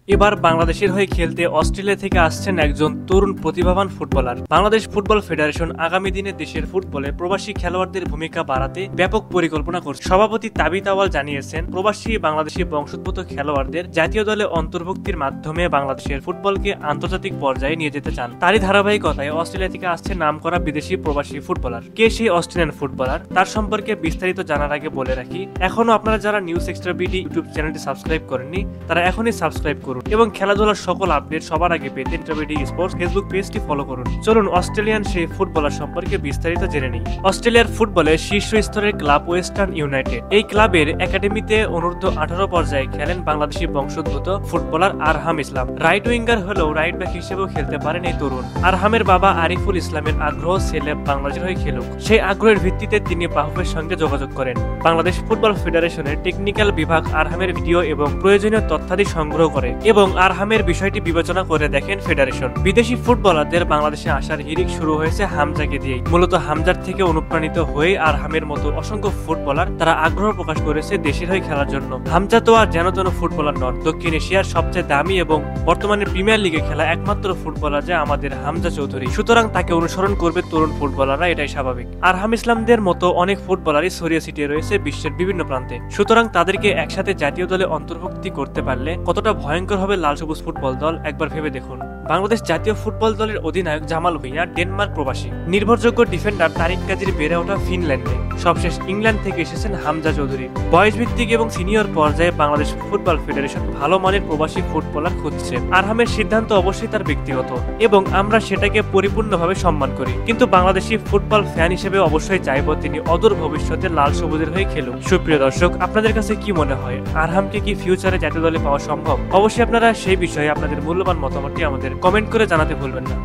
এবার বাংলাদেশের হয়ে খেলতে অস্ট্রেলিয়া থেকে আসছেন একজন তরুণ প্রতিভাবান ফুটবলার। বাংলাদেশ ফুটবল ফেডারেশন আগামী দিনে দেশের ফুটবলে প্রবাসী খেলোয়াড়দের ভূমিকা বাড়াতে ব্যাপক পরিকল্পনা করছে। সভাপতি তাবিত আওয়াল জানিয়েছেন, প্রবাসী বাংলাদেশি বংশোদ্ভূত খেলোয়াড়দের জাতীয় দলে অন্তর্ভুক্তির মাধ্যমে বাংলাদেশের ফুটবলকে আন্তর্জাতিক পর্যায়ে নিয়ে যেতে চান। তারই ধারাবাহিকতায় অস্ট্রেলিয়া থেকে আসছে নামকরা বিদেশি প্রবাসী ফুটবলার। কে সেই অস্ট্রেলিয়ান ফুটবলার, তার সম্পর্কে বিস্তারিত জানার আগে বলে রাখি, এখনো আপনারা যারা নিউজ এক্সট্রা বিডি ইউটিউব চ্যানেলটি সাবস্ক্রাইব করেননি তারা এখনই সাবস্ক্রাইব করুন এবং খেলাধুলার সকল আপডেট সবার আগে পেতে ইন্টারবিডি স্পোর্টস ফেসবুক পেজটি ফলো করুন। চলুন অস্ট্রেলিয়ান সেই ফুটবলার সম্পর্কে বিস্তারিত জেনে নিই। অস্ট্রেলিয়ার ফুটবলের শীর্ষ স্তরের ক্লাব ওয়েস্টার্ন ইউনাইটেড। এই ক্লাবের একাডেমিতে অনূর্ধ্ব 18 পর্যায়ে খেলেন বাংলাদেশি বংশোদ্ভূত ফুটবলার আরহাম ইসলাম। রাইট উইঙ্গার হলেও রাইট ব্যাক হিসেবেও খেলতে পারেন এই তরুণ। আরহামের বাবা আরিফুল ইসলামের আগ্রহ ছেলে বাংলাদেশের হয়ে খেলুক, সেই আগ্রহের ভিত্তিতে তিনি বাফুফের সঙ্গে যোগাযোগ করেন। বাংলাদেশ ফুটবল ফেডারেশনের টেকনিক্যাল বিভাগ আরহামের ভিডিও এবং প্রয়োজনীয় তথ্যাদি সংগ্রহ করে এবং আরহামের বিষয়টি বিবেচনা করে দেখেন ফেডারেশন। বিদেশি ফুটবলারদের বাংলাদেশে আসার হিড়িক শুরু হয়েছে হামজাকে দিয়েই। মূলত হামজার থেকে অনুপ্রাণিত হয়ে আরহামের মতো অসংখ্য ফুটবলার তারা আগ্রহ প্রকাশ করেছে দেশের হয়ে খেলার জন্য। হামজা তো আর যেন তেন ফুটবলার নন, দক্ষিণ এশিয়ার সবচেয়ে দামি এবং বর্তমানে প্রিমিয়ার লিগে খেলা একমাত্র ফুটবলার যে আমাদের হামজা চৌধুরী। সুতরাং তাকে অনুসরণ করবে তরুণ ফুটবলাররা, এটাই স্বাভাবিক। আরহাম ইসলামদের মতো অনেক ফুটবলারই ছড়িয়ে ছিটিয়ে রয়েছে বিশ্বের বিভিন্ন প্রান্তে। সুতরাং তাদেরকে একসাথে জাতীয় দলে অন্তর্ভুক্তি করতে পারলে কতটা ভয়ঙ্কর হবে লাল সবুজ ফুটবল দল, একবার ভেবে দেখুন। বাংলাদেশ জাতীয় ফুটবল দলের অধিনায়ক জামাল ভুঁইয়া ডেনমার্ক প্রবাসী। নির্ভরযোগ্য ডিফেন্ডার তারিক কাজীর বেড়ে ওঠা ফিনল্যান্ডে। সবশেষ ইংল্যান্ড থেকে এসেছেন হামজা চৌধুরী। বয়সভিত্তিক এবং সিনিয়র পর্যায়ে বাংলাদেশ ফুটবল ফেডারেশন ভালো মানের প্রবাসী ফুটবলার খুঁজছে। আরহামের সিদ্ধান্ত অবশ্যই তার ব্যক্তিগত এবং আমরা সেটাকে পরিপূর্ণভাবে সম্মান করি, কিন্তু বাংলাদেশি ফুটবল ফ্যান হিসেবে অবশ্যই চাইব তিনি অদূর ভবিষ্যতে লাল সবুজের হয়ে খেলুক। সুপ্রিয় দর্শক, আপনাদের কাছে কি মনে হয়, আরহামকে কি ফিউচারে জাতীয় দলে পাওয়া সম্ভব? অবশ্যই আপনারা সেই বিষয়ে আপনাদের মূল্যবান মতামতটি আমাদের কমেন্ট করে জানাতে ভুলবেন না।